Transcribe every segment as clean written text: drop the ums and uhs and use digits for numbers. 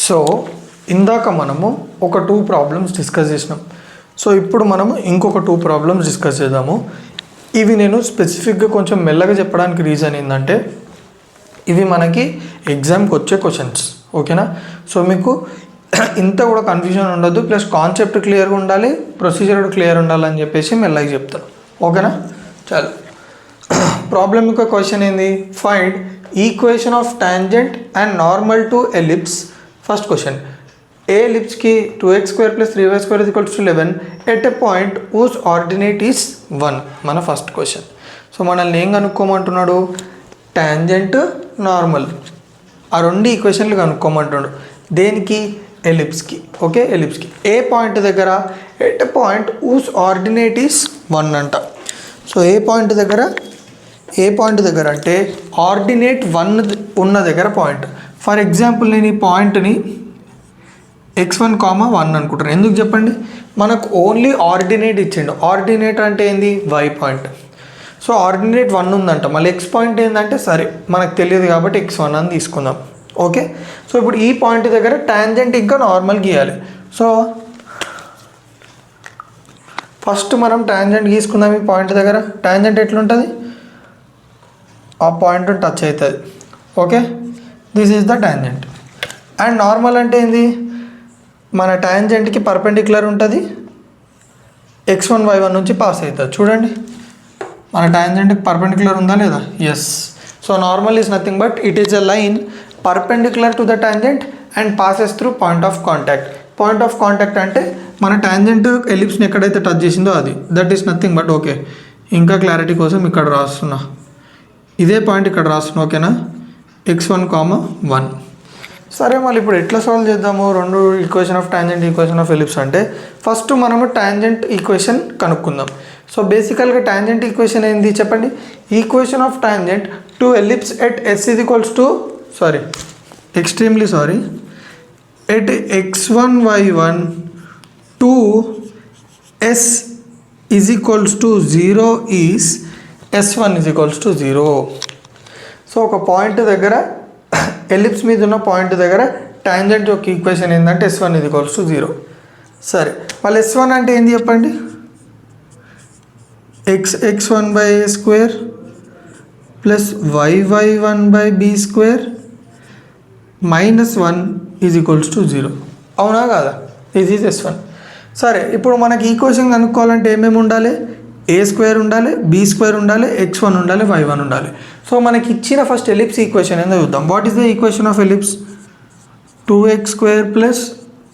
So ఇందాక మనము ఒక 2 ప్రాబ్లమ్స్ డిస్కస్ చేసినాం. సో ఇప్పుడు మనము ఇంకొక 2 ప్రాబ్లమ్స్ డిస్కస్ చేద్దాము. ఇవి నేను స్పెసిఫిక్గా కొంచెం మెల్లగా చెప్పడానికి రీజన్ ఏంటంటే ఇవి మనకి ఎగ్జామ్కి వచ్చే క్వశ్చన్స్, ఓకేనా. సో మీకు ఇంత కూడా కన్ఫ్యూజన్ ఉండదు, ప్లస్ కాన్సెప్ట్ క్లియర్గా ఉండాలి, ప్రొసీజర్ కూడా క్లియర్ ఉండాలని చెప్పేసి మెల్లగా చెప్తాను, ఓకేనా. చాలు, ప్రాబ్లం యొక్క క్వశ్చన్ ఏంది, find equation of tangent and normal to ellipse. First question, ఏ ఎలిప్స్కి 2x² + 3y² = 11 at a point whose ordinate is 1. మన ఫస్ట్ క్వశ్చన్. సో మనల్ని ఏం కనుక్కోమంటున్నాడు, టాంజెంట్ నార్మల్ ఆ 2 ఈక్వేషన్లు కనుక్కోమంటున్నాడు. దేనికి, ఎలిప్స్కి. ఓకే, ఎలిప్స్కి ఏ పాయింట్ దగ్గర, at a point whose ordinate is 1 అంట. సో ఏ పాయింట్ దగ్గర అంటే ఆర్డినేట్ 1 ఉన్న దగ్గర పాయింట్. ఫర్ ఎగ్జాంపుల్ నేను ఈ పాయింట్ని x1, 1 అనుకుంటాను. ఎందుకు చెప్పండి, మనకు ఓన్లీ ఆర్డినేట్ ఇచ్చిండు. ఆర్డినేట్ అంటే ఏంది, y పాయింట్. సో ఆర్డినేట్ 1 ఉందంట, మళ్ళీ x పాయింట్ ఏంటంటే సరే మనకు తెలియదు కాబట్టి x1 అని తీసుకుందాం. ఓకే, సో ఇప్పుడు ఈ పాయింట్ దగ్గర టాంజెంట్ ఇంకా నార్మల్ గీయాలి. సో ఫస్ట్ మనం టాంజెంట్ గీసుకుందాం. ఈ పాయింట్ దగ్గర టాంజెంట్ ఎట్లుంటుంది, ఆ పాయింట్ టచ్ అవుతుంది. Okay, this is the tangent. And normal అంటే ఏంది, మన టాంజెంట్కి పర్పెండిక్యులర్ ఉంటుంది, x1 y1 నుంచి పాస్ అవుతుంది. చూడండి మన టాంజెంట్కి పర్పెండిక్యులర్ ఉందా లేదా, yes. So normal is nothing but it is a line perpendicular to the tangent and passes through point of contact. Point of contact అంటే మన టాంజెంట్ ఎలిప్స్ని ఎక్కడైతే టచ్ చేసిందో అది, that is nothing but. Okay, ఇంకా clarity కోసం ఇక్కడ రాస్తున్నా, ఇదే పాయింట్ ఇక్కడ రాస్తున్నా, ఓకేనా, x1, 1. సరే, మళ్ళీ ఇప్పుడు ఎట్లా సాల్వ్ చేద్దాము 2 equation of tangent, equation of ellipse అంటే ఫస్ట్ మనము టాంజెంట్ ఈక్వేషన్ కనుక్కుందాం. సో బేసికల్గా టాంజెంట్ ఈక్వేషన్ ఏంది చెప్పండి, equation of tangent to ellipse at s at x1 y1 to s = 0 is s1 = 0. So ఒక పాయింట్ దగ్గర ఎలిప్స్ మీద ఉన్న పాయింట్ దగ్గర టాంజెంట్ యొక్క ఈక్వేషన్ ఏంటంటే s1 = 0. సరే, మళ్ళీ s1 అంటే ఏంది చెప్పండి, x1/a² + y1/b² - 1 = 0. అవునా కాదా, ఇది ఈజ్ s1. సరే, ఇప్పుడు మనకి ఈక్వేషన్ కనుక్కోవాలంటే ఏమేమి ఉండాలి, a² ఉండాలి, b² ఉండాలి, x1 ఉండాలి, y1 ఉండాలి. సో మనకి ఇచ్చిన ఫస్ట్ ఎలిప్స్ ఈక్వేషన్ ఏందో చూద్దాం. What is the equation of ellipse, 2x² +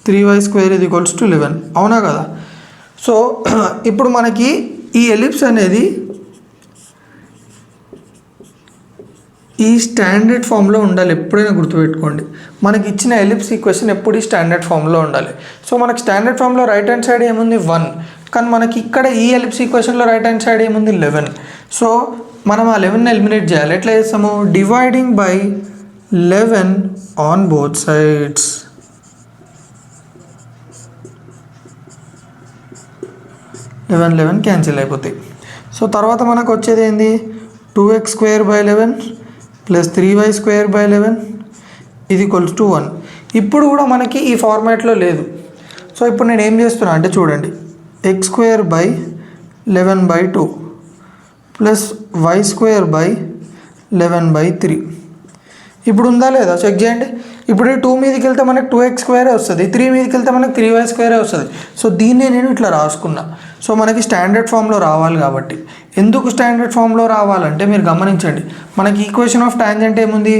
3y² = 11. అవునా కదా. సో ఇప్పుడు మనకి ఈ ఎలిప్స్ అనేది ఈ స్టాండర్డ్ ఫామ్లో ఉండాలి. ఎప్పుడైనా గుర్తుపెట్టుకోండి, మనకి ఇచ్చిన ఎలిప్స్ ఈక్వేషన్ ఎప్పుడు ఈ స్టాండర్డ్ ఫామ్లో ఉండాలి. సో మనకి స్టాండర్డ్ ఫామ్లో రైట్ హ్యాండ్ సైడ్ ఏముంది 1, కానీ మనకి ఇక్కడ ఈ ఎలిప్స్ ఈక్వేషన్లో రైట్ హ్యాండ్ సైడ్ ఏముంది 11. సో మనం ఆ 11ని ఎలిమినేట్ చేయాలి. ఎట్లా చేస్తాము, dividing by 11 on both sides. Eleven cancel అయిపోతాయి. సో తర్వాత మనకు వచ్చేది ఏంది, 2x² / 11 + 3y² / 11 = 1. ఇప్పుడు కూడా మనకి ఈ ఫార్మాట్లో లేదు. సో ఇప్పుడు నేను ఏం చేస్తున్నా అంటే చూడండి, x² / 11/2 + y² / 11/3. ఇప్పుడు ఉందా లేదా చెక్ చేయండి. ఇప్పుడు 2 మీదకి వెళ్తే మనకు 2x² వస్తుంది, 3 మీదకి వెళ్తే మనకు 3y² వస్తుంది. సో దీన్నే నేను ఇట్లా రాసుకున్నా. సో మనకి స్టాండర్డ్ ఫామ్లో రావాలి కాబట్టి, ఎందుకు స్టాండర్డ్ ఫామ్లో రావాలంటే మీరు గమనించండి, మనకి ఈక్వేషన్ ఆఫ్ టాంజెంట్ ఏముంది,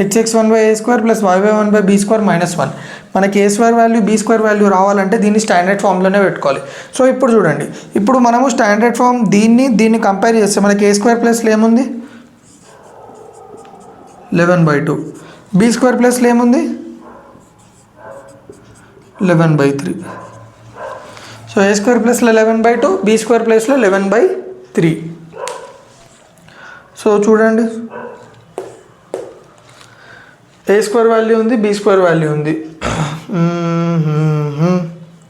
hx1/a² + y1/b² - 1. మనకి a² వాల్యూ b² వాల్యూ రావాలంటే దీన్ని స్టాండర్డ్ ఫామ్లోనే పెట్టుకోవాలి. సో ఇప్పుడు చూడండి, ఇప్పుడు మనము స్టాండర్డ్ ఫామ్ దీన్ని కంపేర్ చేస్తే మనకి a² ప్లస్లో ఏముంది 11/2, b² ప్లస్లో ఏముంది 11/3. సో a² ప్లస్లో 11/2, b² ప్లస్లో 11/3. సో చూడండి, a² వాల్యూ ఉంది, b² వాల్యూ ఉంది.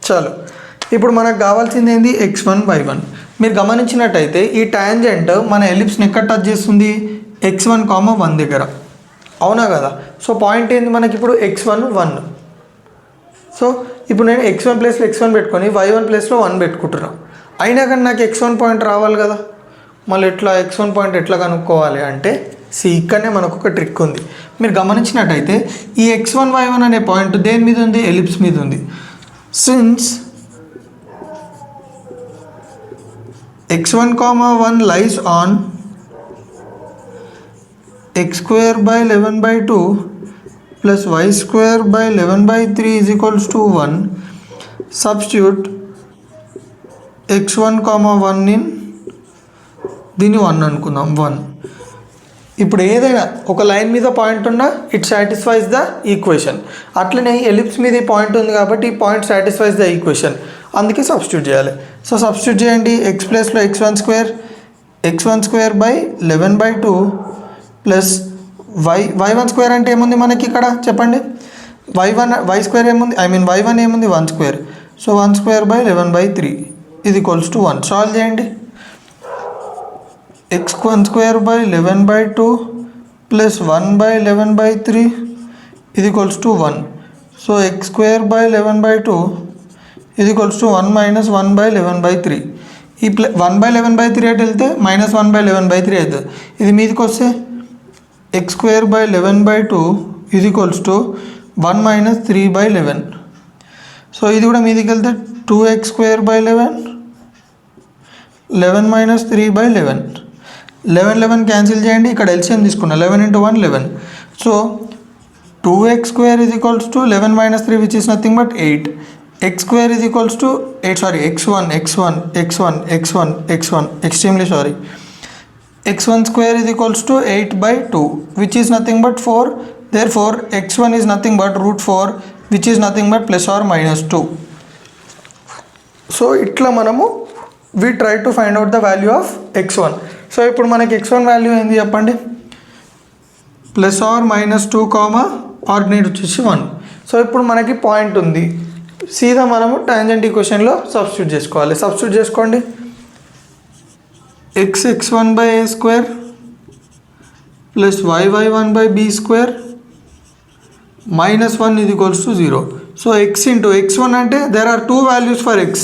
చాలు, ఇప్పుడు మనకు కావాల్సింది ఏంది, x1 y1. మీరు గమనించినట్టయితే ఈ టాంజెంట్ మన ఎలిప్స్ని ఎక్కడ టచ్ చేస్తుంది, x1, 1 దగ్గర. అవునా కదా. సో పాయింట్ ఏంది మనకి ఇప్పుడు x1 1. సో ఇప్పుడు నేను x1 ప్లేస్లో x1 పెట్టుకొని y1 ప్లేస్లో 1 పెట్టుకుంటున్నాను. అయినా కానీ నాకు x1 పాయింట్ రావాలి కదా. మళ్ళీ ఎట్లా x1 పాయింట్ ఎట్లా కనుక్కోవాలి అంటే ఇక్కడనే మనకు ఒక ట్రిక్ ఉంది. మీరు గమనించినట్టయితే ఈ x1 y1 అనే పాయింట్ దేని మీద ఉంది? ఎలిప్స్ మీద ఉంది. Since x1, 1 lies on x square by 11/2 plus y square by 11/3 is equals to 1. Substitute x1, 1 in దీన్ని 1 అనుకుందాం. 1 ఇప్పుడు ఏదైనా ఒక లైన్ మీద పాయింట్ ఉన్నా ఇట్ సాటిస్ఫైస్ ద ఈక్వేషన్. అట్లనే ఎలిప్స్ మీద ఈ పాయింట్ ఉంది కాబట్టి ఈ పాయింట్ సాటిస్ఫైస్ ద ఈక్వేషన్. అందుకే సబ్స్టిట్యూట్ చేయాలి. సో సబ్స్టిట్యూట్ చేయండి. ఎక్స్ ప్లేస్లో x1 square by 11/2 plus y1 square అంటే ఏముంది మనకి ఇక్కడ చెప్పండి. y స్క్వేర్ ఏముంది, y1 ఏముంది 1 స్క్వేర్. సో 1 స్క్వేర్ బై 11/3 ఇది ఈక్వల్స్ టు 1. సాల్వ్ చేయండి. x1 square by 11/2 plus 1 by 11/3 ఇది equals to 1. So x square by 11/2 ఇది ఈక్వల్స్ టు 1 మైనస్ 1 బై 11/3. ఈ 1 బై 11/3 అటు వెళ్తే మైనస్ 1 బై 11/3 అవుతుంది. ఇది మీదకి వస్తే x స్క్వేర్ బై 11/2 ఇది equals to 1 minus 3 by 11. So ఇది కూడా మీదకి వెళ్తే 2x square by 11 minus 3 by 11. 11 cancel చేయండి. ఇక్కడ ఎల్సిఎం తీసుకున్నా. 11 into 1 11. So 2x square is equals to 11 minus 3 which is nothing but 8. x square is equals to 8, sorry, x1 extremely sorry. x1 square is equals to 8/2 which is nothing but 4. Therefore x1 is nothing but √4 which is nothing but plus or minus 2. So ఇట్లా మనము we try to find out the value of x1. So ఇప్పుడు మనకి x1 value ఏంది చెప్పండి. Plus are minus 2 ordinate వచ్చేసి 1. So ఇప్పుడు మనకి point ఉంది. సీదా మనము టాంజెంట్ ఈక్వేషన్లో సబ్స్టిట్యూట్ చేసుకోవాలి. సబ్స్టిట్యూట్ చేసుకోండి. x1 by a square plus y1 by b square minus 1 ఇది equals to 0. So x into x1 అంటే there are 2 values for x.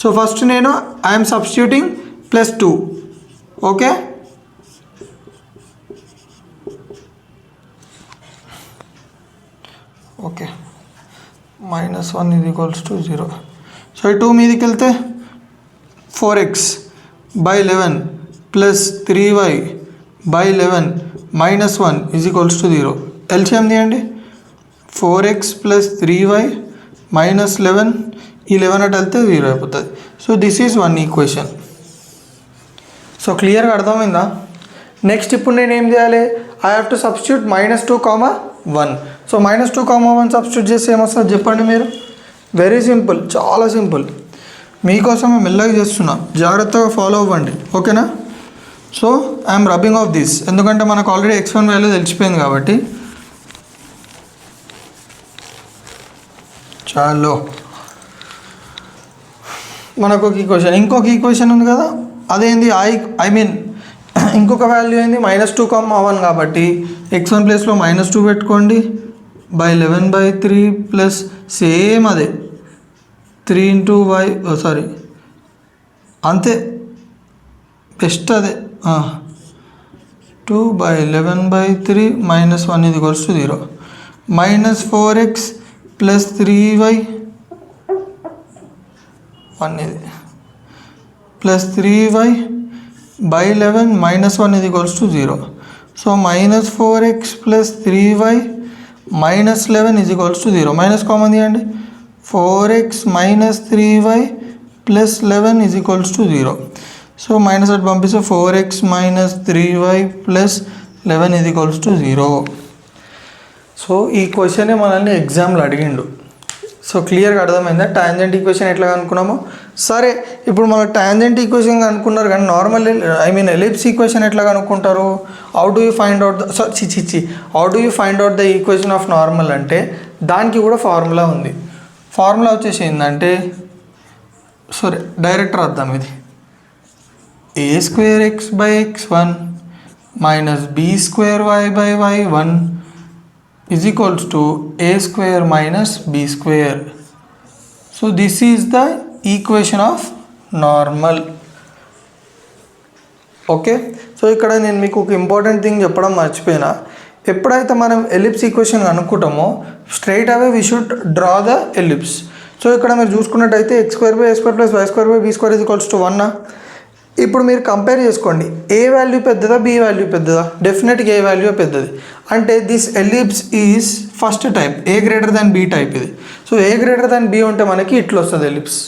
So first నేను I'm substituting plus 2. Okay, okay, minus 1 ఇది equals to 0. So ఈ 2 మీదకి వెళ్తే 4x by 11 plus 3y by 11 minus 1 is equals to 0. LCM తీయండి. 4x plus 3y minus 11, ఈ 11 అటు వెళ్తే 0 అయిపోతుంది. So this is one equation. So క్లియర్గా అర్థమైందా? నెక్స్ట్ ఇప్పుడు నేను ఏం చేయాలి? I have to substitute -2, 1. So -2, 1 substitute చేస్తే ఏమొస్తుంది చెప్పండి మీరు? వెరీ సింపుల్, చాలా సింపుల్. మీకోసమే మెల్లగా చేస్తున్నా, జాగ్రత్తగా ఫాలో అవ్వండి. ఓకేనా? So I'm rubbing of this, ఎందుకంటే మనకు ఆల్రెడీ x1 వాల్యూ తెలిసిపోయింది కాబట్టి. చాలు, మనకు ఒక ఈక్వేషన్, ఇంకొక ఈక్వేషన్ ఉంది కదా, అదేంది ఐ మీన్ ఇంకొక వాల్యూ ఏంది -2, 1 కాబట్టి x1 ప్లేస్లో -2 పెట్టుకోండి బై 11/3 ప్లస్ సేమ్ అదే 3 into y, సారీ అంతే, బెస్ట్ అదే 2 బై 11/3 మైనస్ 1 ఇది equals to 0. Minus 4x plus 3y 1 ఇది ప్లస్ 3y బై 11 మైనస్ 1 ఇది equals to 0. So minus 4x plus 3y minus 11 ఇది ఈక్వల్స్ టు 0. మైనస్ కామన్ తీయండి. 4x minus 3y plus 11 is equals to 0. So minus అటు పంపిస్తే 4x minus 3y plus 11 is equals to 0. So ఈ క్వశ్చనే మనల్ని ఎగ్జామ్లో అడిగిండు. సో క్లియర్గా అర్థమైందా టాంజెంట్ ఈక్వేషన్ ఎట్లా కనుక్కున్నామో? సరే, ఇప్పుడు మన టాంజెంట్ ఈక్వేషన్ కనుక్కున్నారు కానీ నార్మల్ ఎలిప్స్ ఈక్వేషన్ ఎట్లా కనుక్కుంటారు? How do you find out how do you find out the equation of normal అంటే దానికి కూడా ఫార్ములా ఉంది. ఫార్ములా వచ్చేసి ఏంటంటే, సరే డైరెక్ట్ రాద్దాం. ఇది a² x by x1 minus b² y by y1 is equals to a² minus b². So this is the equation of normal. Okay, so ఇక్కడ నేను మీకు ఒక ఇంపార్టెంట్ థింగ్ చెప్పడం మర్చిపోయినా. ఎప్పుడైతే మనం ఎలిప్స్ ఈక్వేషన్ అనుకుంటామో straight away we should draw the ellipse. So ఇక్కడ మీరు చూసుకున్నట్టయితే x²a² + y² b² = 1. ఇప్పుడు మీరు కంపేర్ చేసుకోండి, ఏ వాల్యూ పెద్దదా బి వాల్యూ పెద్దదా? డెఫినెట్గా ఏ వాల్యూ పెద్దది. అంటే this ellipse is first type, a > b type ఇది. సో a > b ఉంటే మనకి ఇట్లా వస్తుంది ఎలిప్స్.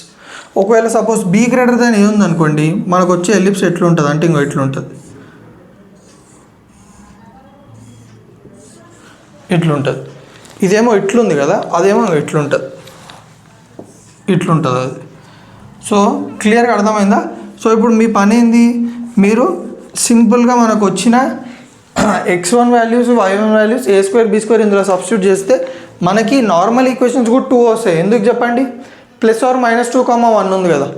ఒకవేళ సపోజ్ b > a ఉందనుకోండి, మనకు వచ్చే ఎలిప్స్ ఎట్లుంటుంది అంటే ఇంకో ఇట్లుంటుంది, ఇట్లుంటుంది. ఇదేమో ఇట్లుంది కదా, అదేమో ఇట్లుంటుంది, ఇట్లుంటుంది అది. సో క్లియర్గా అర్థమైందా? సో ఇప్పుడు మీ పని ఏంది, మీరు సింపుల్గా మనకు వచ్చిన x1 values y1 values a² b² ఇందులో సబ్స్టిట్యూట్ చేస్తే మనకి నార్మల్ ఈక్వేషన్స్ కూడా 2 వస్తాయి. ఎందుకు చెప్పండి, +or -2, 1 ఉంది కదా,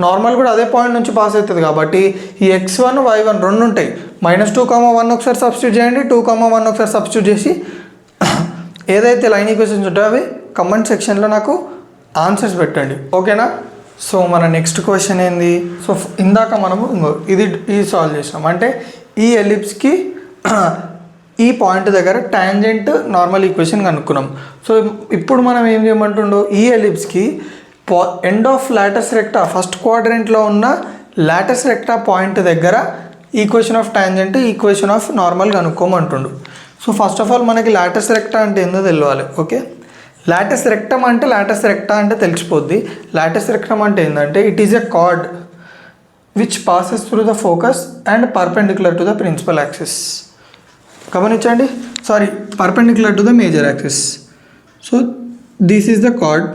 నార్మల్ కూడా అదే పాయింట్ నుంచి పాస్ అవుతుంది కాబట్టి ఈ x1 y1 రెండు ఉంటాయి. -2, 1 ఒకసారి సబ్స్టిట్యూట్ చేయండి, 2, 1 ఒకసారి సబ్స్టిట్యూట్ చేసి ఏదైతే లైన్ ఈక్వేషన్స్ ఉంటాయో అవి కమెంట్ సెక్షన్లో నాకు ఆన్సర్స్ పెట్టండి. ఓకేనా? సో మన నెక్స్ట్ క్వశ్చన్ ఏంది, సో ఇందాక మనము ఇది సాల్వ్ చేసాం. అంటే ఈ ఎలిప్స్కి ఈ పాయింట్ దగ్గర టాంజెంట్ నార్మల్ ఈక్వేషన్ కనుక్కున్నాం. సో ఇప్పుడు మనం ఏం చేయమంటుండో, ఈ ఎలిప్స్కి end of latus recta first క్వాడ్రంట్లో ఉన్న లాటస్ రెక్టా పాయింట్ దగ్గర equation of tangent equation of normal కనుక్కోమంటుండు. సో ఫస్ట్ ఆఫ్ ఆల్ మనకి లాటస్ రెక్టా అంటే ఏందో తెలియాలి. ఓకే, లాటస్ రెక్టమ్ అంటే లాటస్ రెక్టా అంటే తెలిసిపోద్ది. లాటస్ రెక్టమ్ అంటే ఏంటంటే it is a chord which passes through the focus and perpendicular to the principal axis. గమనించండి, sorry, perpendicular to the major axis. So this is the chord,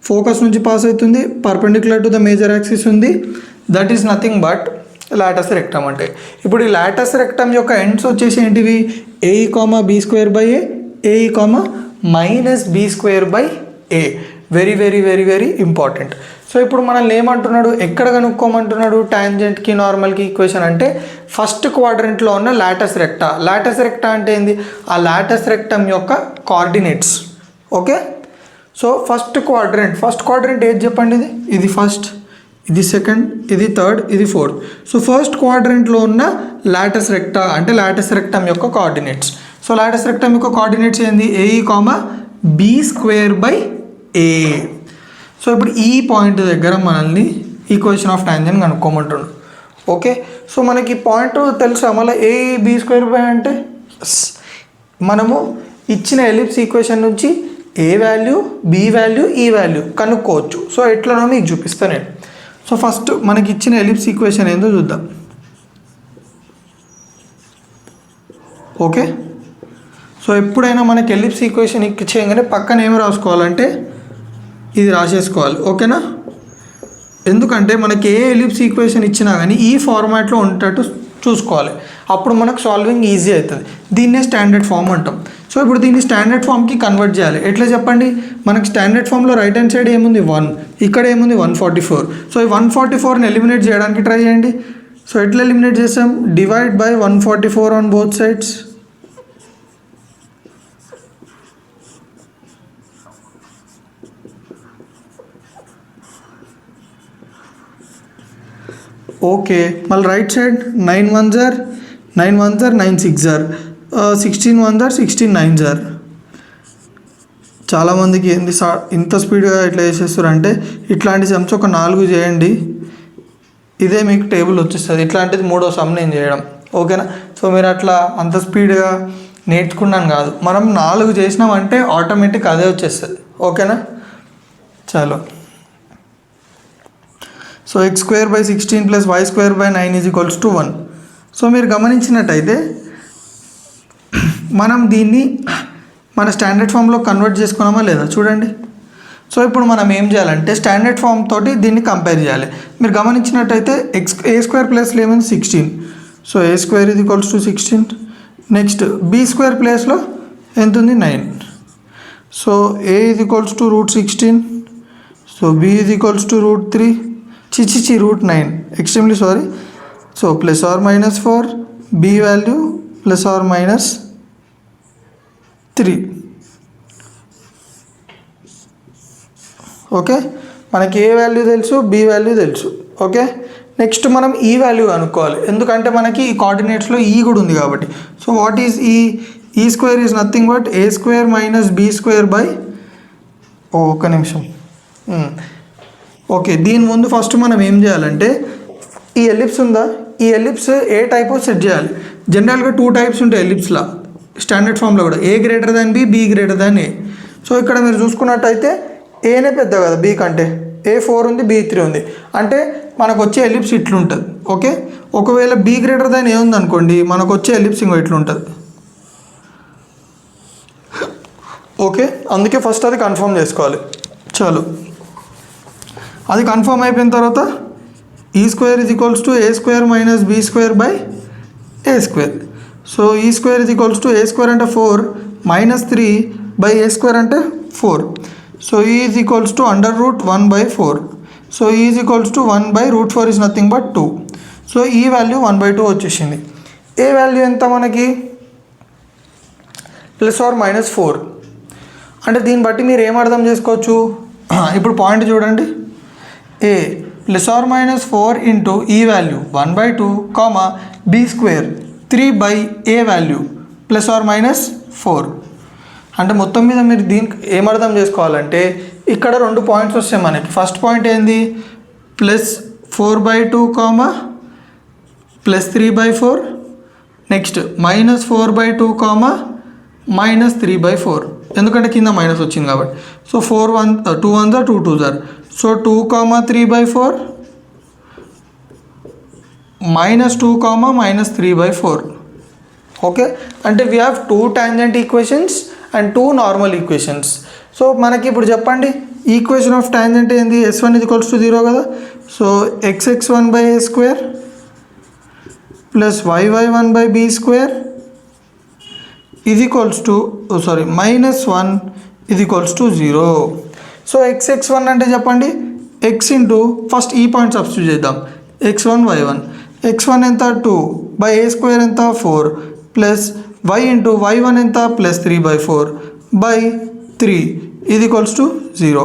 focus నుంచి pass అవుతుంది, perpendicular to the major axis ఉంది. That is nothing but latus rectum అంటే. ఇప్పుడు ఈ Lotus rectum యొక్క ends వచ్చేసి ఏంటివి, a, b²/a, a, -b²/a. Very very very very important. So ఇప్పుడు మనల్ని ఏమంటున్నాడు, ఎక్కడ కనుక్కోమంటున్నాడు టాంజెంట్కి నార్మల్కి ఈక్వేషన్ అంటే ఫస్ట్ క్వాడ్రంట్లో ఉన్న లాటస్ రెక్టా. లాటస్ రెక్టా అంటే ఏంది, ఆ లాటస్ రెక్టమ్ యొక్క coordinates. Okay, so first quadrant ఏది చెప్పండి, ఇది ఫస్ట్, ఇది సెకండ్, ఇది థర్డ్, ఇది ఫోర్త్. సో ఫస్ట్ క్వాడ్రంట్లో ఉన్న లాటస్ రెక్టా అంటే లాటస్ రెక్టమ్ యొక్క కోఆర్డినేట్స్. సో లాటస్ రెక్టమ్ యొక్క కోఆర్డినేట్స్ ఏంది, a, b²/a. సో ఇప్పుడు ఈ పాయింట్ దగ్గర మనల్ని ఈక్వేషన్ ఆఫ్ టాంజెంట్ కనుక్కోమంటుండు. ఓకే, సో మనకి పాయింట్ తెలుసా మళ్ళీ a, b² అంటే మనము ఇచ్చిన ఎలిప్స్ ఈక్వేషన్ నుంచి a value, b value, e value కనుక్కోవచ్చు. సో ఎట్లనో మీకు చూపిస్తాను నేను. సో ఫస్ట్ మనకి ఇచ్చిన ఎలిప్స్ ఈక్వేషన్ ఏందో చూద్దాం. ఓకే, సో ఎప్పుడైనా మనకి ఎలిప్స్ ఈక్వేషన్ చేయగానే పక్కన ఏమి రాసుకోవాలంటే ఇది రాసేసుకోవాలి. ఓకేనా? ఎందుకంటే మనకి ఏ ఎలిప్స్ ఈక్వేషన్ ఇచ్చినా కానీ ఈ ఫార్మాట్లో ఉండేటట్టు చూసుకోవాలి, అప్పుడు మనకు సాల్వింగ్ ఈజీ అవుతుంది. దీన్నే స్టాండర్డ్ ఫామ్ అంటాం. సో ఇప్పుడు దీన్ని స్టాండర్డ్ ఫామ్కి కన్వర్ట్ చేయాలి. ఎట్లా చెప్పండి, మనకి స్టాండర్డ్ ఫామ్లో రైట్ హ్యాండ్ సైడ్ ఏముంది 1, ఇక్కడ ఏముంది 144. సో ఈ 144ని ఎలిమినేట్ చేయడానికి ట్రై చేయండి. సో ఎట్లా ఎలిమినేట్ చేసాం, divide by 144 on both sides. Okay, మళ్ళీ right side 9 1s are 9 1s are 9 6s are 16 1s are 16 9s are. చాలామందికి ఏంది ఇంత స్పీడ్గా ఇట్లా చేసేస్తారు అంటే ఇట్లాంటి సమ్స్ ఒక 4 చేయండి, ఇదే మీకు టేబుల్ వచ్చేస్తుంది. ఇట్లాంటిది 3వ సమ్ నేను చేయడం. ఓకేనా? సో మీరు అట్లా అంత స్పీడ్గా నేర్చుకున్నాను కాదు, మనం 4 చేసినామంటే ఆటోమేటిక్ అదే వచ్చేస్తుంది. ఓకేనా? చలో, సో x² + y² = 1. సో మీరు గమనించినట్టయితే మనం దీన్ని మన స్టాండర్డ్ ఫామ్లో కన్వర్ట్ చేసుకున్నామా లేదా చూడండి. సో ఇప్పుడు మనం ఏం చేయాలంటే స్టాండర్డ్ ఫామ్ తోటి దీన్ని కంపేర్ చేయాలి. మీరు గమనించినట్టయితే a² ప్లేస్లో ఏమైంది 16. So a² = 16. నెక్స్ట్ b² ప్లేస్లో ఎంత ఉంది 9. So a = √16. So b = √3. √9, extremely sorry. So +or-4, b value +or-3. Okay, మనకి ఏ వాల్యూ తెలుసు, బి వాల్యూ తెలుసు. ఓకే, నెక్స్ట్ మనం ఈ వాల్యూ అనుకోవాలి, ఎందుకంటే మనకి ఈ కోఆర్డినేట్స్లో ఈ కూడా ఉంది కాబట్టి. So what is e square is nothing but a square minus b square by, ఒక్క నిమిషం. ఓకే, దీని ముందు ఫస్ట్ మనం ఏం చేయాలంటే ఈ ఎలిప్స్ ఉందా, ఈ ఎలిప్స్ ఏ టైప్ సెట్ చేయాలి. జనరల్గా 2 టైప్స్ ఉంటాయి ఎలిప్స్లో, స్టాండర్డ్ ఫామ్లో కూడా, a greater than b, b greater than a. So ఇక్కడ మీరు చూసుకున్నట్టయితే ఏనే పెద్ద కదా బి కంటే, ఏ 4 ఉంది, బి 3 ఉంది, అంటే మనకు వచ్చే ఎలిప్స్ ఇట్లుంటుంది. ఓకే, ఒకవేళ బి గ్రేటర్ దాన్ ఏ ఉంది అనుకోండి, మనకు వచ్చే ఎలిప్స్ ఇంకో ఇట్లుంటుంది. ఓకే, అందుకే ఫస్ట్ అది కన్ఫర్మ్ చేసుకోవాలి. చాలు, అది కన్ఫర్మ్ అయిపోయిన తర్వాత e square is equals to a square minus b square by a square. So e square is equals to a square అంటే 4 మైనస్ 3 బై ఏ స్క్వేర్ అంటే 4. So e is equals to under root 1/4. So e is equals to 1/√4 is nothing but 2. So e value 1/2 వచ్చేసింది. ఏ value ఎంత మనకి, +or-4. అంటే దీన్ని బట్టి మీరు ఏం అర్థం చేసుకోవచ్చు, ఇప్పుడు పాయింట్ చూడండి, a +or-4 into e value 1/2 comma b square 3/ఏ వాల్యూ +or-4. అంటే మొత్తం మీద మీరు దీనికి ఏమర్థం చేసుకోవాలంటే ఇక్కడ 2 పాయింట్స్ వస్తాయి మనకి. ఫస్ట్ పాయింట్ ఏంది, +4/2 కామా +3/4, నెక్స్ట్ -4/2 కామా -3/4, ఎందుకంటే కింద మైనస్ వచ్చింది కాబట్టి. So 2 1s are 2 2s are, so 2, 3/4 -2, -3/4. Okay, అంటే we have 2 tangent equations and 2 normal equations. So మనకి ఇప్పుడు చెప్పండి, ఈక్వేషన్ ఆఫ్ టాంజెంట్ ఏంది, s1 = 0 కదా. So x(1/a square) + y(1/b square) -1 = 0. So x(1) అంటే చెప్పండి, x ఇంటూ ఫస్ట్ ఈ పాయింట్ సబ్స్టిట్యూట్ చేద్దాం, x1 y1, x1 ఎంత 2 బై ఏ స్క్వేర్ ఎంత 4 ప్లస్ y ఇంటూ y1 ఎంత +3/4 by 3 = 0.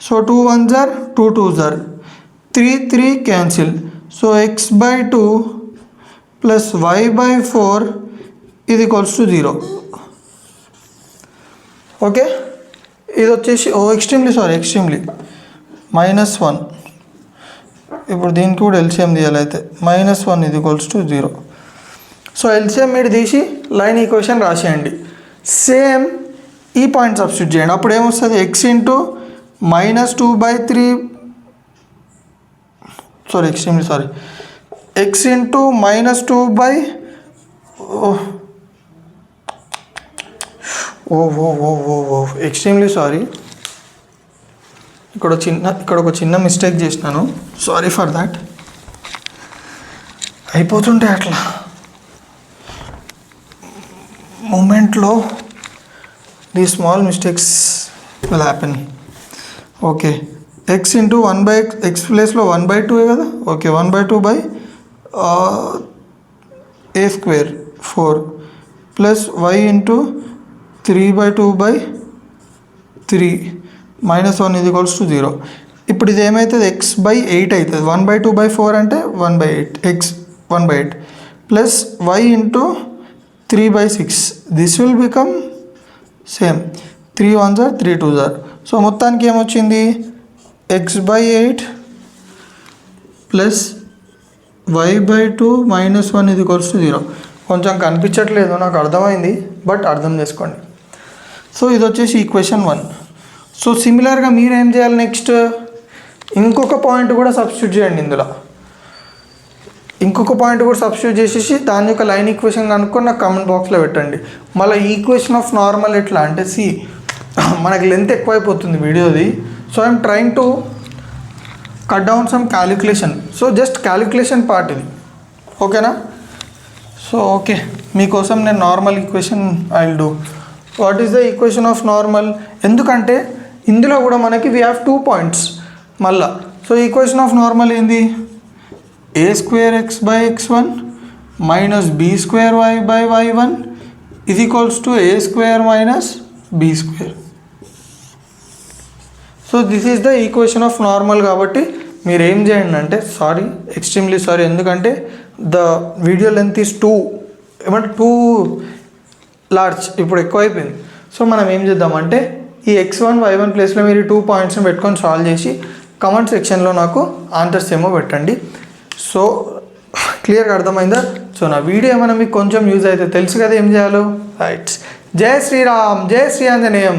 So 2 1s are 2 2s are, 3 cancel. So x/2 plus y/4 = 0. Okay, ఇది వచ్చేసి extremely -1. ఇప్పుడు దీనికి కూడా ఎల్సిఎం తీయాలి, అయితే -1 = 0. సో ఎల్సిఎం మీరు తీసి లైన్ ఈక్వేషన్ రాసేయండి. సేమ్ ఈ పాయింట్ సబ్స్టిట్యూట్ చేయండి, అప్పుడు ఏమొస్తుంది, x into -2/3 x into -2/, extremely sorry, ఇక్కడ ఒక చిన్న మిస్టేక్ చేసినాను, సారీ ఫర్ దాట్. అయిపోతుంటే అట్లా మూమెంట్లో the small mistakes will happen. Okay, x into 1/x ప్లేస్లో 1/2 కదా. Okay, 1/2/a square 4 plus y into 3/2/3 -1 = 0. ఇప్పుడు ఇది ఏమవుతుంది, x/8 అవుతుంది. 1/2/4 అంటే 1/8, x 1/8 plus y into 3/6, this will become same 3 1s are 3 2s are. So మొత్తానికి ఏమొచ్చింది, x/8 ప్లస్ y/2 -1 = 0. కొంచెం కనిపించట్లేదు, నాకు అర్థమైంది, బట్ అర్థం చేసుకోండి. సో ఇది వచ్చేసి ఈక్వేషన్ 1. సో సిమిలర్గా మీరు ఏం చేయాలి, నెక్స్ట్ ఇంకొక పాయింట్ కూడా సబ్స్టిట్యూట్ చేయండి. ఇందులో ఇంకొక పాయింట్ కూడా సబ్స్టిట్యూట్ చేసేసి దాని యొక్క లైన్ ఈక్వేషన్ కనుక్కొని నాకు కామెంట్ బాక్స్లో పెట్టండి. మళ్ళీ ఈక్వేషన్ ఆఫ్ నార్మల్ ఎట్లా అంటే, మనకి లెంత్ ఎక్కువైపోతుంది వీడియోది. So I'm trying to cut down some calculation. So just calculation part ఇది, ఓకేనా. సో ఓకే, మీకోసం నేను normal equation I will do. What is the equation of normal, ఎందుకంటే ఇందులో కూడా మనకి వీ హ్యావ్ 2 పాయింట్స్ మళ్ళా. సో ఈక్వేషన్ ఆఫ్ నార్మల్ ఏంది, a² x/x1 minus b² y/y1 = a² - b². So so this is the equation of normal. కాబట్టి మీరు ఏం చేయండి అంటే, ఎక్స్ట్రీమ్లీ సారీ, ఎందుకంటే the video length is two large, ఇప్పుడు ఎక్కువైపోయింది. సో మనం ఏం చేద్దామంటే ఈ x1 y1 ప్లేస్లో మీరు 2 పాయింట్స్ని పెట్టుకొని సాల్వ్ చేసి కమెంట్ సెక్షన్లో నాకు ఆన్సర్స్ ఏమో పెట్టండి. సో క్లియర్గా అర్థమైందా? సో నా వీడియో ఏమైనా మీకు కొంచెం యూజ్ అయితే తెలుసు కదా ఏం చేయాలో. రైట్. జై శ్రీరామ్, జై శ్రీ ఆంజనేయం.